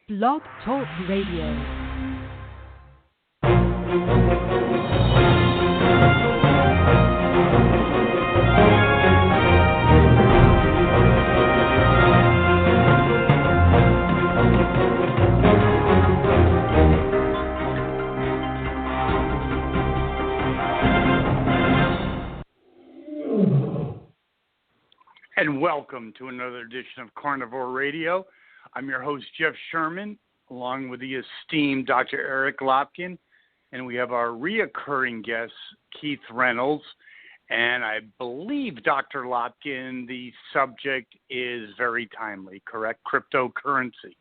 Blog Talk Radio. And welcome to another edition of Carnivore Radio. I'm your host, Jeff Sherman, along with the esteemed Dr. Eric Lopkin. And we have our reoccurring guest, Keith Reynolds. And I believe, Dr. Lopkin, the subject is very timely, correct? Cryptocurrency.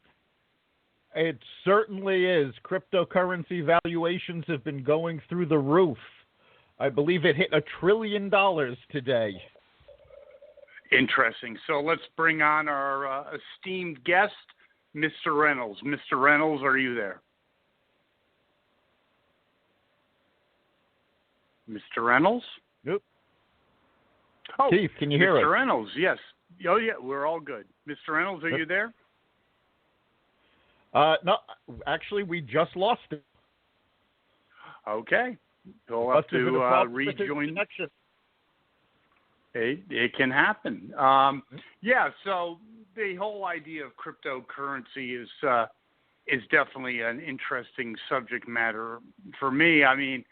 It certainly is. Cryptocurrency valuations have been going through the roof. I believe it hit $1 trillion today. Interesting. So let's bring on our esteemed guest, Mr. Reynolds. Mr. Reynolds, are you there? Mr. Reynolds? Nope. Oh, Keith, can you hear us? Mr. Reynolds, yes. Oh, yeah, we're all good. Mr. Reynolds, are you there? No, actually, we just lost it. Okay. We'll have to rejoin. It can happen. Yeah, so the whole idea of cryptocurrency is definitely an interesting subject matter for me. I mean,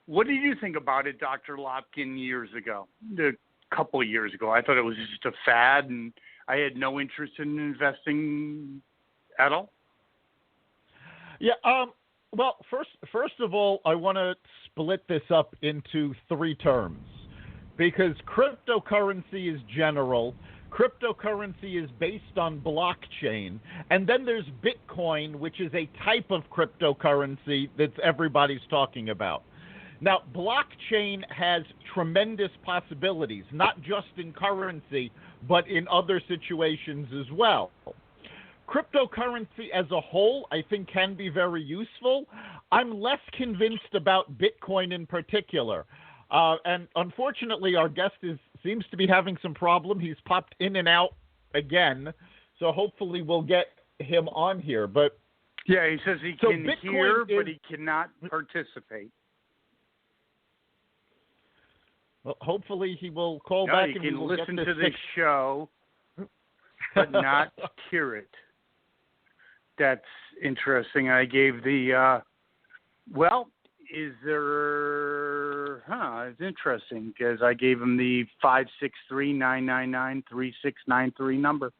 what did you think about it, Dr. Lopkin, years ago? A couple of years ago. I thought it was just a fad, and I had no interest in investing at all. Yeah, well, first of all, I want to split this up into three terms. Because cryptocurrency is general, cryptocurrency is based on blockchain, and then there's Bitcoin, which is a type of cryptocurrency that everybody's talking about. Now, blockchain has tremendous possibilities, not just in currency, but in other situations as well. Cryptocurrency as a whole, I think, can be very useful. I'm less convinced about Bitcoin in particular. And unfortunately, our guest seems to be having some problem. He's popped in and out again, so hopefully we'll get him on here. But yeah, he says he can hear, but he cannot participate. Well, hopefully he will call back and he we will listen get to this the show, but not hear it. That's interesting. I gave the it's interesting because I gave him the 563-999-3693 number.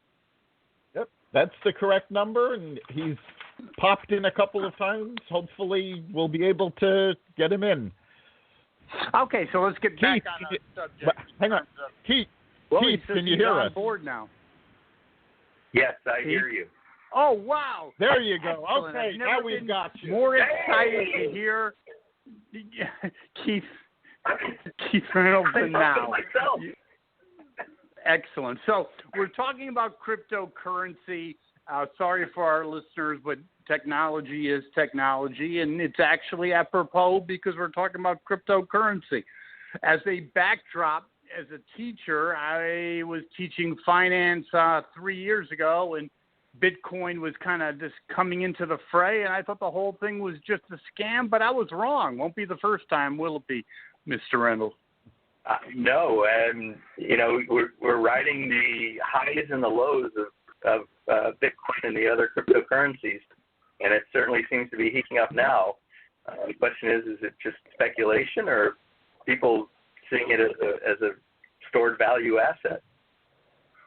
Yep, that's the correct number, and he's popped in a couple of times. Hopefully we'll be able to get him in. Okay, so let's get back on our subject. Hang on. Keith, can you hear us? On board now. Yes, I hear you. Oh, wow. There you go. Excellent. Okay, now we've got you. More excited to hear Keith Reynolds than now. Excellent. So we're talking about cryptocurrency. Sorry for our listeners, but technology is technology, and it's actually apropos because we're talking about cryptocurrency. As a backdrop, as a teacher, I was teaching finance 3 years ago, and Bitcoin was kind of just coming into the fray, and I thought the whole thing was just a scam, but I was wrong. Won't be the first time, will it be, Mr. Reynolds? No, and we're riding the highs and the lows of Bitcoin and the other cryptocurrencies, and it certainly seems to be heating up now. The question is it just speculation, or people seeing it as a stored value asset?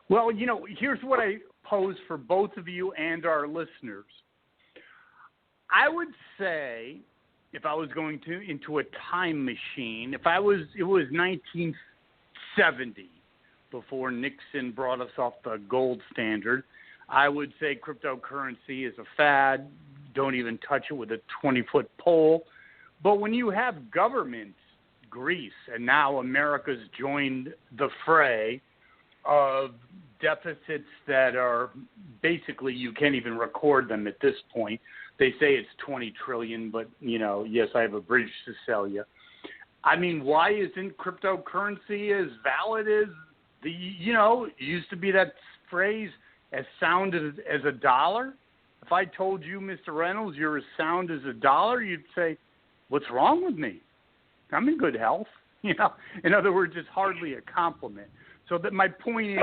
Well, here's what I pose for both of you and our listeners. I would say, if I was going into a time machine, it was 1970 before Nixon brought us off the gold standard, I would say cryptocurrency is a fad. Don't even touch it with a 20-foot pole. But when you have governments, Greece, and now America's joined the fray of deficits that are basically you can't even record them at this point. They say it's 20 trillion, but, yes, I have a bridge to sell you. I mean, why isn't cryptocurrency as valid as it used to be that phrase, as sound as a dollar? If I told you, Mr. Reynolds, you're as sound as a dollar, you'd say, what's wrong with me? I'm in good health. You know, in other words, it's hardly a compliment. So that my point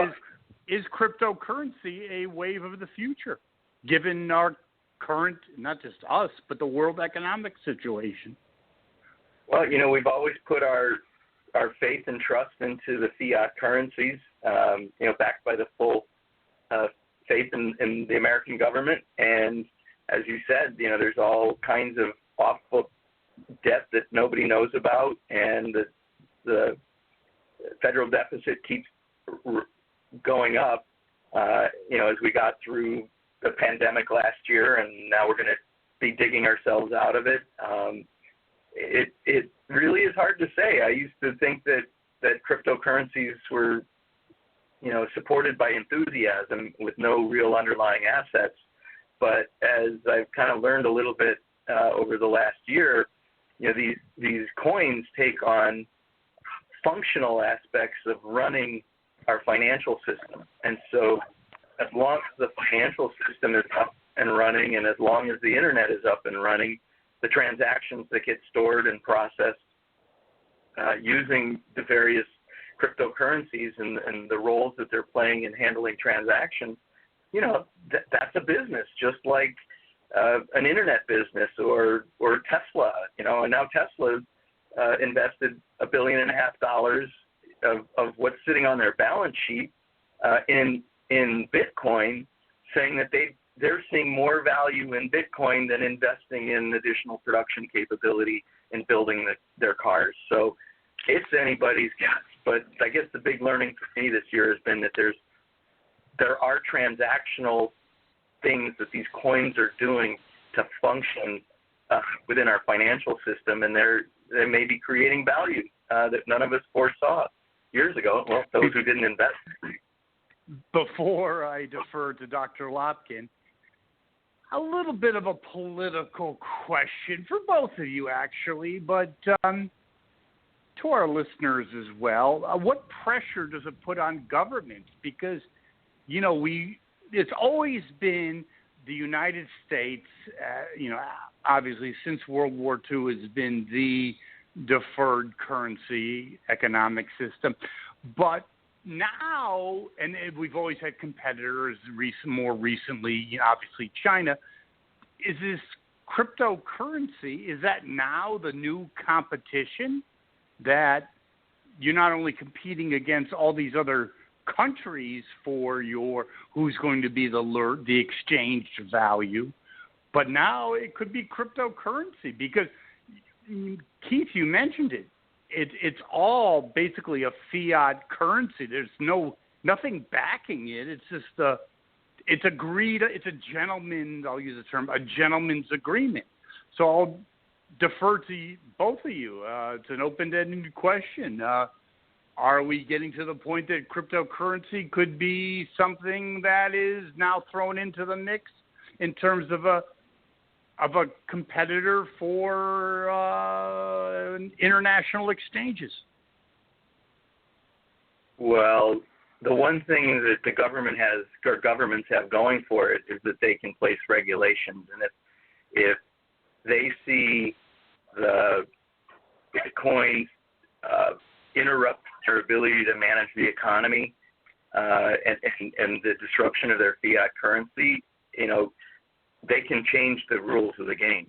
is cryptocurrency a wave of the future, given our current, not just us, but the world economic situation? Well, you know, we've always put our faith and trust into the fiat currencies, you know, backed by the full faith in the American government. And as you said, you know, there's all kinds of off-book debt that nobody knows about, and the federal deficit keeps going up, you know, as we got through the pandemic last year, and now we're going to be digging ourselves out of it. It really is hard to say. I used to think that cryptocurrencies were, you know, supported by enthusiasm with no real underlying assets. But as I've kind of learned a little bit over the last year, you know, these coins take on functional aspects of running our financial system. And so as long as the financial system is up and running, and as long as the internet is up and running, the transactions that get stored and processed using the various cryptocurrencies and the roles that they're playing in handling transactions, you know, that's a business, just like an internet business or Tesla, you know. And now Tesla invested $1.5 billion of what's sitting on their balance sheet in Bitcoin, saying that they're seeing more value in Bitcoin than investing in additional production capability in building their cars. So it's anybody's guess. But I guess the big learning for me this year has been that there are transactional things that these coins are doing to function within our financial system, and they may be creating value that none of us foresaw years ago. Well, those who didn't invest. Before I defer to Dr. Lopkin, a little bit of a political question for both of you, actually, but to our listeners as well. What pressure does it put on governments? Because, you know, it's always been the United States, you know, obviously since World War II has been the deferred currency economic system. But now, and we've always had competitors, more recently, you know, obviously China, is this cryptocurrency, is that now the new competition that you're not only competing against all these other countries for who's going to be the exchange value, but now it could be cryptocurrency? Because Keith, you mentioned it. It's all basically a fiat currency. There's nothing backing it. It's just it's a gentleman. I'll use the term, a gentleman's agreement. So I'll defer to both of you. It's an open-ended question. Are we getting to the point that cryptocurrency could be something that is now thrown into the mix in terms of a competitor for international exchanges? Well, the one thing that the governments have going for it is that they can place regulations, and if they see the Bitcoin interrupt their ability to manage the economy and the disruption of their fiat currency, you know, they can change the rules of the game.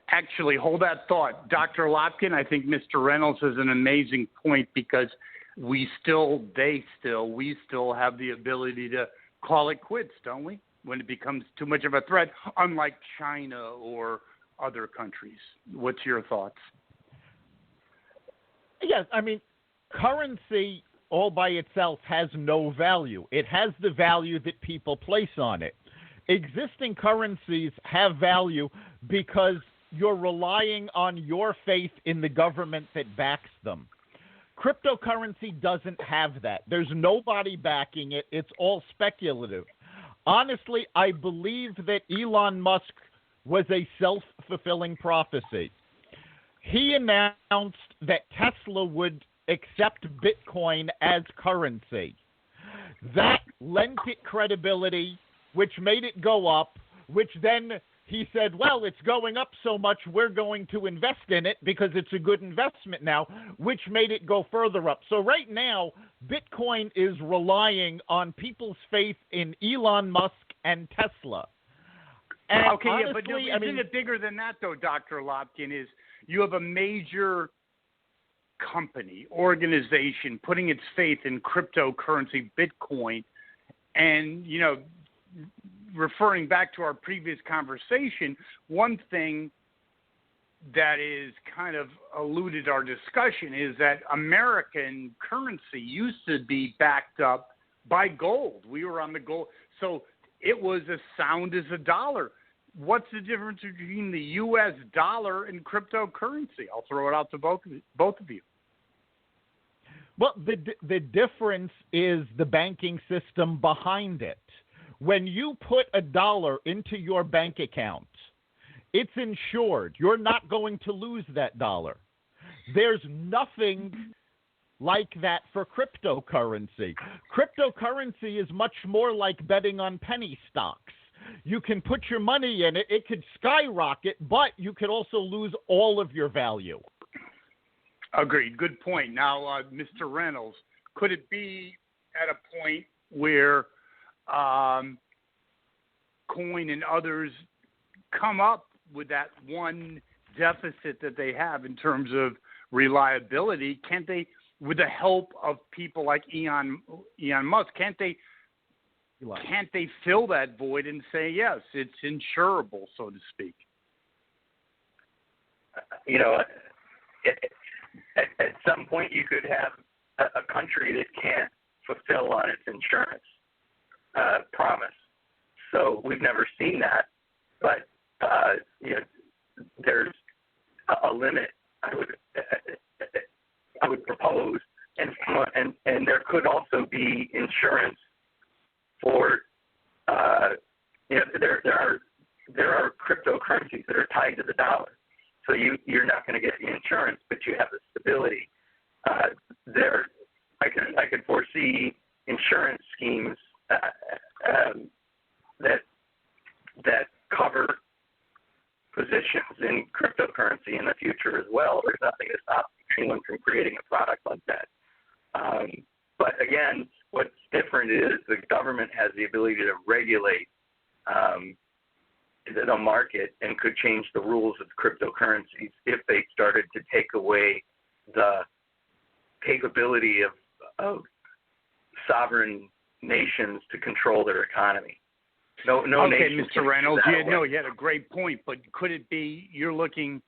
Actually, hold that thought. Dr. Lopkin, I think Mr. Reynolds has an amazing point, because we still have the ability to call it quits, don't we, when it becomes too much of a threat, unlike China or other countries. What's your thoughts? Yes, I mean, currency all by itself has no value. It has the value that people place on it. Existing currencies have value because you're relying on your faith in the government that backs them. Cryptocurrency doesn't have that. There's nobody backing it. It's all speculative. Honestly, I believe that Elon Musk was a self-fulfilling prophecy. He announced that Tesla would accept Bitcoin as currency. That lent it credibility which made it go up, which then he said, well, it's going up so much, we're going to invest in it because it's a good investment now, which made it go further up. So right now, Bitcoin is relying on people's faith in Elon Musk and Tesla. And okay, honestly, but isn't it bigger than that, though, Dr. Lopkin? Is you have a major company, organization, putting its faith in cryptocurrency, Bitcoin, and, you know, referring back to our previous conversation, one thing that is kind of eluded our discussion is that American currency used to be backed up by gold. We were on the gold. So it was as sound as a dollar. What's the difference between the U.S. dollar and cryptocurrency? I'll throw it out to both of you. Well, the difference is the banking system behind it. When you put $1 into your bank account, it's insured. You're not going to lose that dollar. There's nothing like that for cryptocurrency. Cryptocurrency is much more like betting on penny stocks. You can put your money in it. It could skyrocket, but you could also lose all of your value. Agreed. Good point. Now, Mr. Reynolds, could it be at a point where Coin and others come up with that one deficit that they have in terms of reliability? Can't they, with the help of people like Elon Musk, can't they fill that void and say, yes, it's insurable, so to speak? You know, at some point you could have a country that can't fulfill on its insurance promise. So we've never seen that, but you know, there's a limit. I would propose, and there could also be insurance for you know, there are cryptocurrencies that are tied to the dollar. So you're not going to get the insurance, but you have the stability. I could foresee insurance schemes that cover positions in cryptocurrency in the future as well. There's nothing to stop anyone from creating a product like that. But again, what's different is the government has the ability to regulate the market and could change the rules of cryptocurrencies if they started to take away the capability of sovereign nations to control their economy. No okay, nation. Mr. Reynolds, you had a great point, but could it be you're looking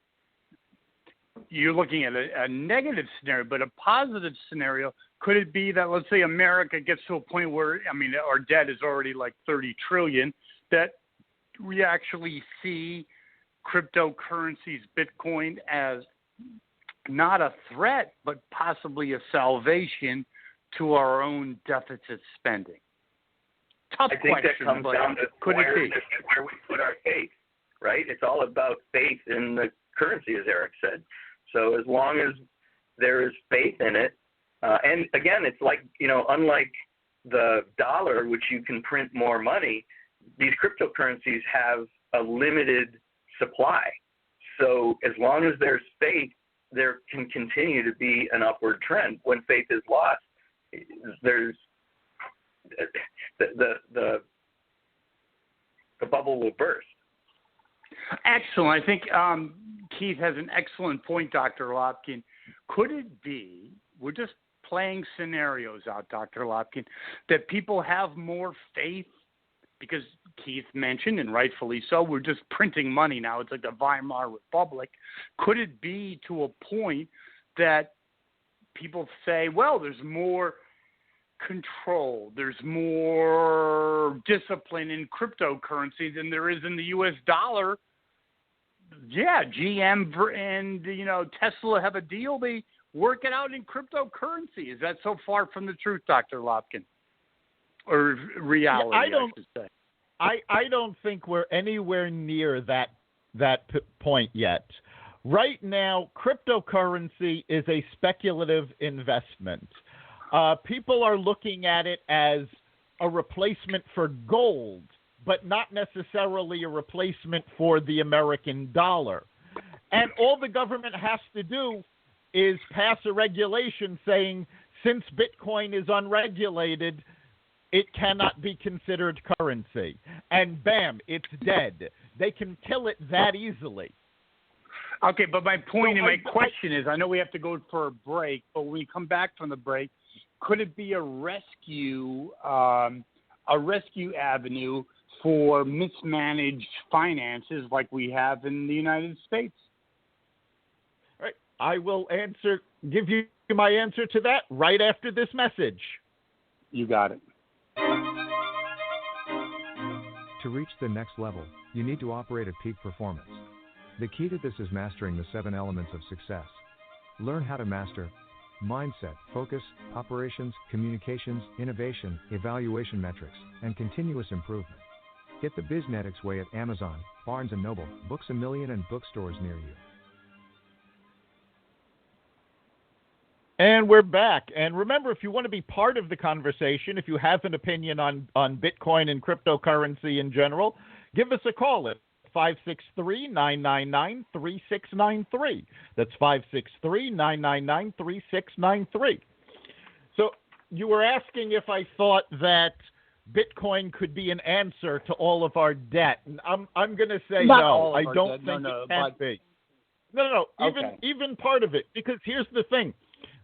at a negative scenario, but a positive scenario? Could it be that, let's say, America gets to a point where, I mean, our debt is already like $30 trillion, that we actually see cryptocurrencies, Bitcoin, as not a threat, but possibly a salvation to our own deficit spending? Tough I think question, that comes down to where we put our faith, right? It's all about faith in the currency, as Eric said. So as long as there is faith in it, and again, it's like, you know, unlike the dollar, which you can print more money, these cryptocurrencies have a limited supply. So as long as there's faith, there can continue to be an upward trend. When faith is lost, there's the bubble will burst. Excellent. I think Keith has an excellent point, Dr. Lopkin. Could it be, we're just playing scenarios out, Dr. Lopkin, that people have more faith because Keith mentioned, and rightfully so, we're just printing money now. It's like the Weimar Republic. Could it be to a point that people say, well, there's more control, there's more discipline in cryptocurrency than there is in the U.S. dollar? Yeah, GM and, you know, Tesla have a deal. They work it out in cryptocurrency. Is that so far from the truth, Dr. Lopkin? Or reality, yeah, I should say. I don't think we're anywhere near that point yet. Right now, cryptocurrency is a speculative investment. People are looking at it as a replacement for gold but not necessarily a replacement for the American dollar. And all the government has to do is pass a regulation saying, since Bitcoin is unregulated, it cannot be considered currency. And bam, it's dead. They can kill it that easily. Okay, but my point and my question is, I know we have to go for a break, but when we come back from the break, could it be a rescue avenue for mismanaged finances like we have in the United States? All right, I will give you my answer to that right after this message. You got it. To reach the next level, you need to operate at peak performance. The key to this is mastering the 7 elements of success. Learn how to master mindset, focus, operations, communications, innovation, evaluation metrics, and continuous improvement. Get the Biznetics Way at Amazon, Barnes & Noble, Books A Million, and bookstores near you. And we're back. And remember, if you want to be part of the conversation, if you have an opinion on Bitcoin and cryptocurrency in general, give us a call at 563-999-3693. That's 563-999-3693. So you were asking if I thought that Bitcoin could be an answer to all of our debt. And I'm going to say no. I don't think it can be. No. Even part of it. Because here's the thing.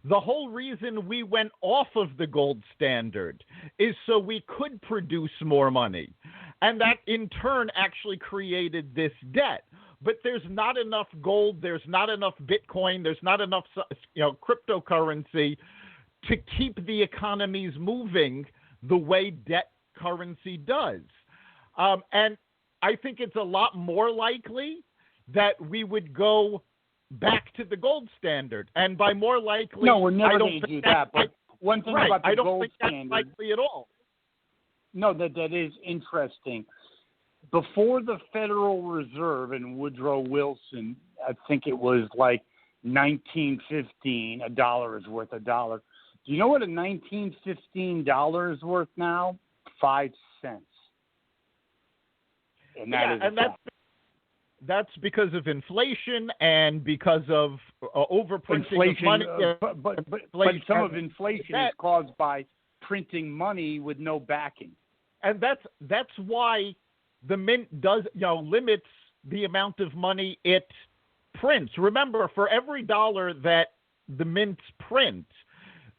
The whole reason we went off of the gold standard is so we could produce more money. And that, in turn, actually created this debt. But there's not enough gold, there's not enough Bitcoin, there's not enough cryptocurrency to keep the economies moving the way debt currency does. And I think it's a lot more likely that we would go back to the gold standard. And by more likely, no, we're never going to do that. But one thing about the gold standard, I don't think that's likely at all. No, that is interesting. Before the Federal Reserve and Woodrow Wilson, I think it was like 1915, a dollar is worth a dollar. Do you know what a 1915 dollar is worth now? 5 cents. And that's because of inflation and because of overprinting of money. But some of inflation is caused by printing money with no backing. And that's why the mint does limits the amount of money it prints. Remember, for every dollar that the mints print,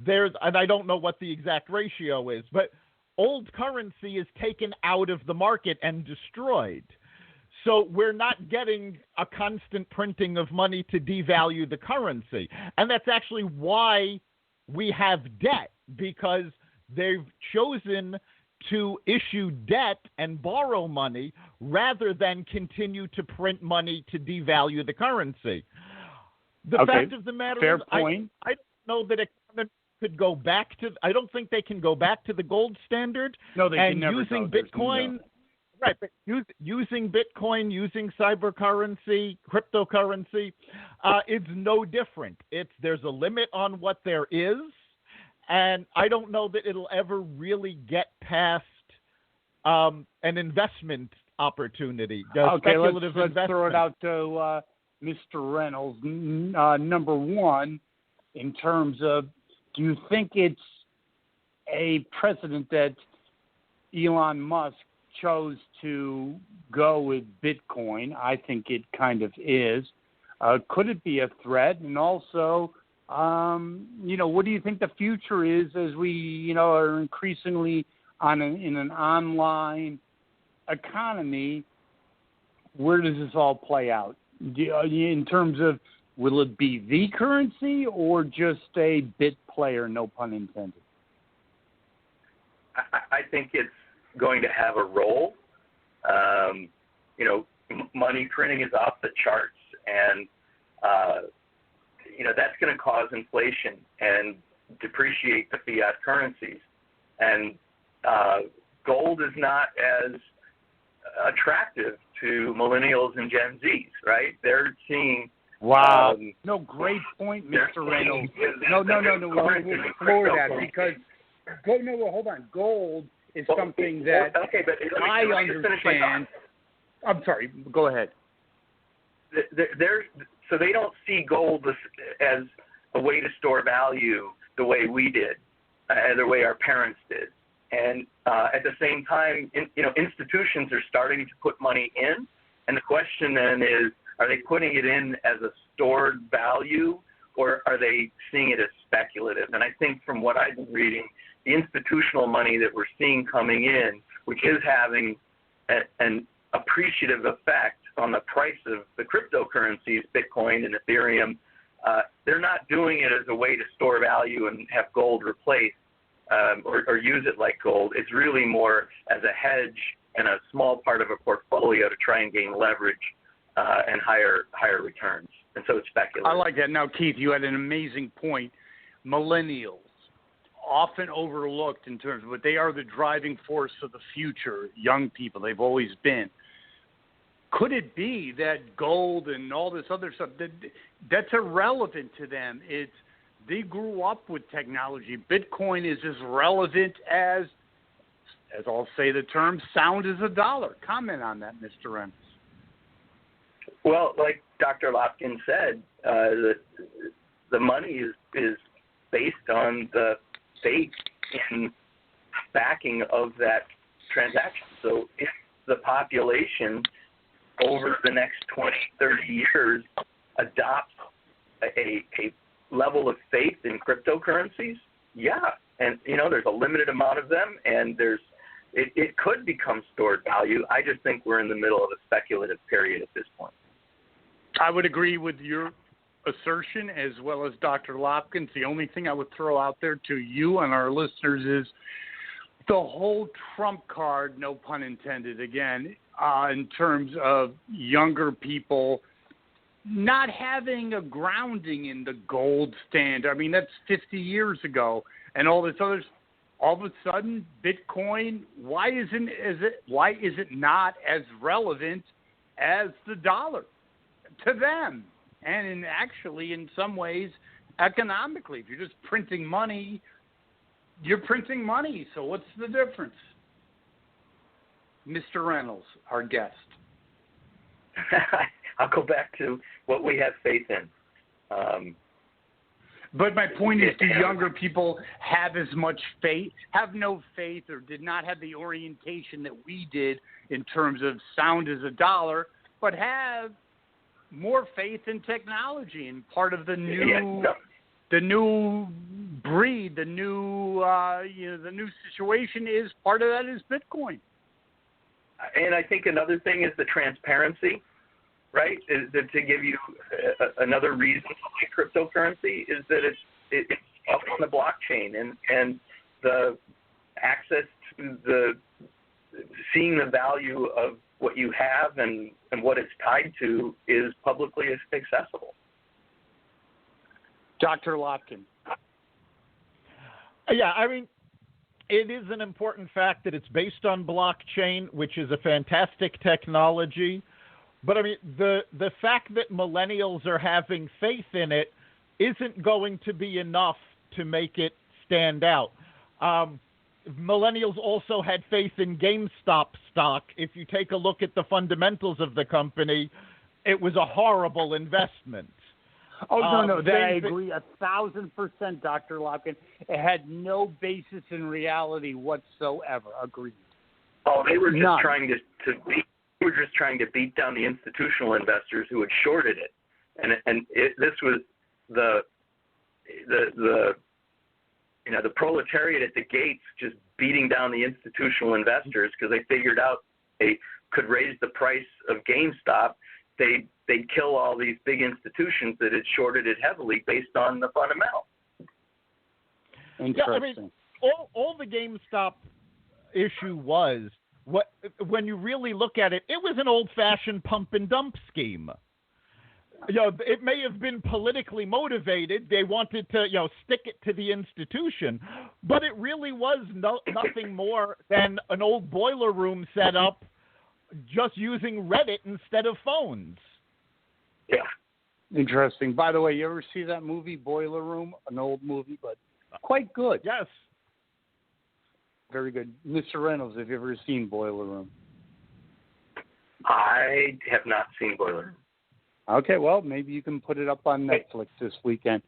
and I don't know what the exact ratio is, but old currency is taken out of the market and destroyed. So we're not getting a constant printing of money to devalue the currency. And that's actually why we have debt, because they've chosen to issue debt and borrow money rather than continue to print money to devalue the currency. The fact of the matter is, I don't know that economy could go back to. I don't think they can go back to the gold standard. No, they can never. Using Bitcoin, right? But using Bitcoin, using cybercurrency, cryptocurrency, it's no different. There's a limit on what there is. And I don't know that it'll ever really get past an investment opportunity. Okay, let's throw it out to Mr. Reynolds. Number one, in terms of, do you think it's a precedent that Elon Musk chose to go with Bitcoin? I think it kind of is. Could it be a threat? And also, what do you think the future is as we, are increasingly in an online economy? Where does this all play out? In terms of, will it be the currency or just a bit player, no pun intended? I think it's going to have a role. Money printing is off the charts, and that's going to cause inflation and depreciate the fiat currencies. And gold is not as attractive to millennials and Gen Zs, right? They're seeing. Wow. No, great point, Mr. Reynolds. No. We'll explore that because hold on. Gold is something that I understand. I'm sorry, go ahead. So they don't see gold as a way to store value the way we did, the way our parents did. And at the same time, institutions are starting to put money in, and the question then is, are they putting it in as a stored value, or are they seeing it as speculative? And I think from what I've been reading, the institutional money that we're seeing coming in, which is having an appreciative effect on the price of the cryptocurrencies, Bitcoin and Ethereum, they're not doing it as a way to store value and have gold replace or use it like gold. It's really more as a hedge and a small part of a portfolio to try and gain leverage and higher returns. And so it's speculative. I like that. Now, Keith, you had an amazing point. Millennials, often overlooked in terms of, but they are the driving force of the future. Young people, they've always been. Could it be that gold and all this other stuff, that's irrelevant to them? They grew up with technology. Bitcoin is as relevant as I'll say the term, sound as a dollar. Comment on that, Mr. Reynolds. Well, like Dr. Lopkin said, the money is based on the faith in backing of that transaction. So if the population over the next 20, 30 years adopts a level of faith in cryptocurrencies, yeah. And, there's a limited amount of them, and it could become stored value. I just think we're in the middle of a speculative period at this point. I would agree with your assertion as well as Dr. Lopkins. The only thing I would throw out there to you and our listeners is the whole trump card, no pun intended again, in terms of younger people not having a grounding in the gold standard. I mean, that's 50 years ago, and all this other. All of a sudden, Bitcoin. Why is it not as relevant as the dollar to them? And in some ways, economically, if you're just printing money, you're printing money. So what's the difference? Mr. Reynolds, our guest. I'll go back to what we have faith in. But my point is, do younger people have as much faith, have no faith, or did not have the orientation that we did in terms of sound as a dollar, but have more faith in technology and part of the new, the new breed, the new situation is part of that is Bitcoin. And I think another thing is the transparency, right? Is that to give you another reason for cryptocurrency is that it's up on the blockchain and the access to the seeing the value of what you have and what it's tied to is publicly accessible. Dr. Lopkin. Yeah, I mean, it is an important fact that it's based on blockchain, which is a fantastic technology. But, I mean, the fact that millennials are having faith in it isn't going to be enough to make it stand out. Millennials also had faith in GameStop stock. If you take a look at the fundamentals of the company, it was a horrible investment. Oh, no, I agree 1,000%, Dr. Lopkin. It had no basis in reality whatsoever. Agreed. Oh, they were just trying to beat down the institutional investors who had shorted it, this was the proletariat at the gates just beating down the institutional investors because they figured out they could raise the price of GameStop. They'd kill all these big institutions that had shorted it heavily based on the fundamental. Interesting. Yeah, I mean, all the GameStop issue was, when you really look at it, it was an old-fashioned pump and dump scheme. It may have been politically motivated. They wanted to, stick it to the institution, but it really was nothing more than an old boiler room setup, just using Reddit instead of phones. Yeah. Interesting. By the way, you ever see that movie, Boiler Room? An old movie, but quite good. Yes. Very good. Mr. Reynolds, have you ever seen Boiler Room? I have not seen Boiler Room. Okay, well, maybe you can put it up on Netflix this weekend.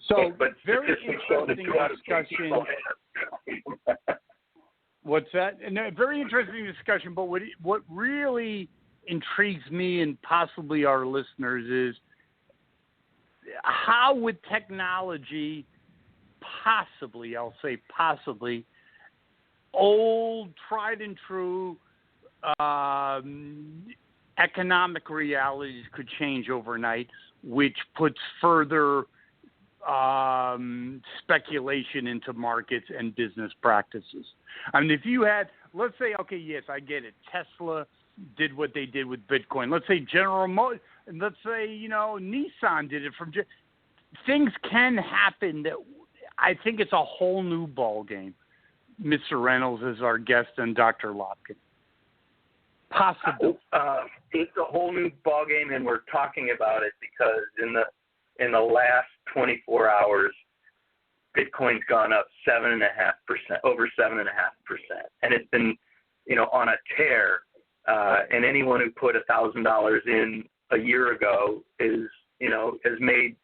So, but very interesting discussion. What's that? And a very interesting discussion, but what really intrigues me and possibly our listeners is how would technology possibly, I'll say possibly, old, tried and true economic realities could change overnight, which puts further speculation into markets and business practices. I mean, if you had, let's say, okay, yes, I get it. Tesla did what they did with Bitcoin. Let's say General Motors, let's say, Nissan did it from. Things can happen that I think it's a whole new ball game. Mr. Reynolds is our guest and Dr. Lopkin. Possible. It's a whole new ball game, and we're talking about it because in the last 24 hours, Bitcoin's gone up 7.5%, over 7.5%, and it's been, on a tear. And anyone who put $1,000 in a year ago has made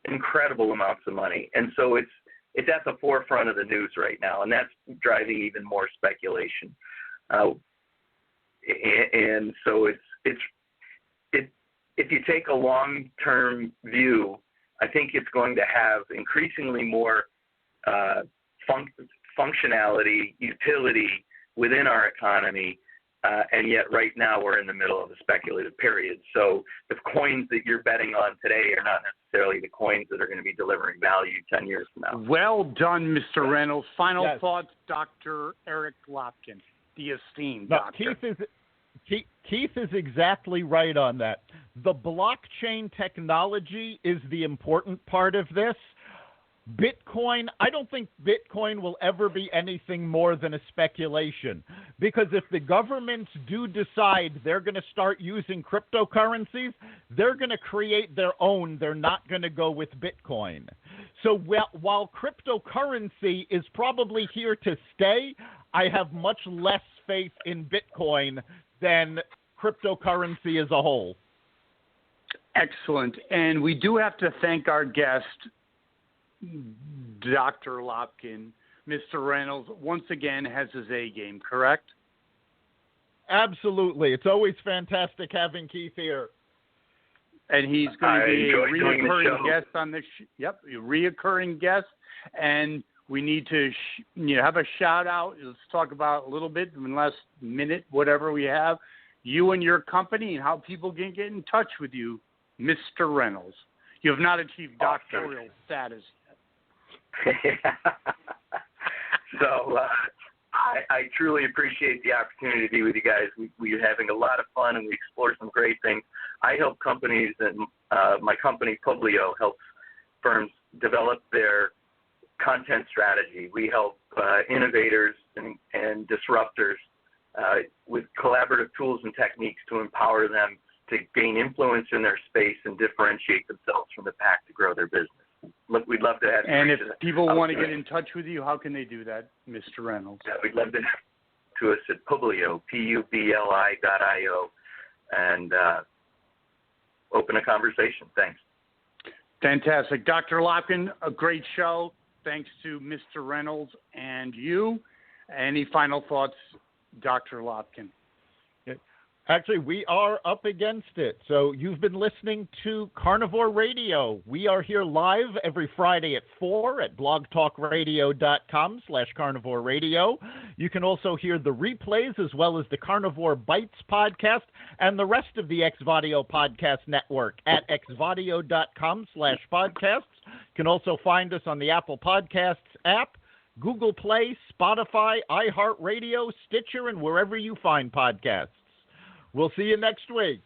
incredible amounts of money, and so it's at the forefront of the news right now, and that's driving even more speculation. And so it's if you take a long-term view, I think it's going to have increasingly more functionality, utility within our economy, and yet right now we're in the middle of a speculative period. So the coins that you're betting on today are not necessarily the coins that are going to be delivering value 10 years from now. Well done, Mr. Reynolds. Final thoughts, Dr. Eric Lopkin, the esteemed doctor. Keith is exactly right on that. The blockchain technology is the important part of this. Bitcoin, I don't think Bitcoin will ever be anything more than a speculation, because if the governments do decide they're going to start using cryptocurrencies, they're going to create their own. They're not going to go with Bitcoin. So while cryptocurrency is probably here to stay, I have much less faith in Bitcoin than cryptocurrency as a whole. Excellent. And we do have to thank our guest, Dr. Lopkin. Mr. Reynolds, once again, has his A game, correct? Absolutely. It's always fantastic having Keith here. And he's going to be a reoccurring guest on this. Yep, a reoccurring guest. And we need to have a shout out. Let's talk about a little bit in the last minute, whatever we have, you and your company and how people can get in touch with you, Mr. Reynolds. You have not achieved doctoral status yet. So I truly appreciate the opportunity to be with you guys. We're having a lot of fun, and we explore some great things. I help companies, and my company, Publio, helps firms develop their content strategy. We help innovators and disruptors with collaborative tools and techniques to empower them to gain influence in their space and differentiate themselves from the pack to grow their business. Look, we'd love to have you. And if people want to get in touch with you, how can they do that, Mr. Reynolds? Yeah, we'd love to have to us at Publio, PUBLI.io, and open a conversation. Thanks. Fantastic. Dr. Lopkin, a great show. Thanks to Mr. Reynolds and you. Any final thoughts, Dr. Lopkin? Actually, we are up against it. So you've been listening to Carnivore Radio. We are here live every Friday at 4 at blogtalkradio.com/Carnivore Radio. You can also hear the replays as well as the Carnivore Bites podcast and the rest of the Xvadio podcast network at xvadio.com/podcasts. You can also find us on the Apple Podcasts app, Google Play, Spotify, iHeartRadio, Stitcher, and wherever you find podcasts. We'll see you next week.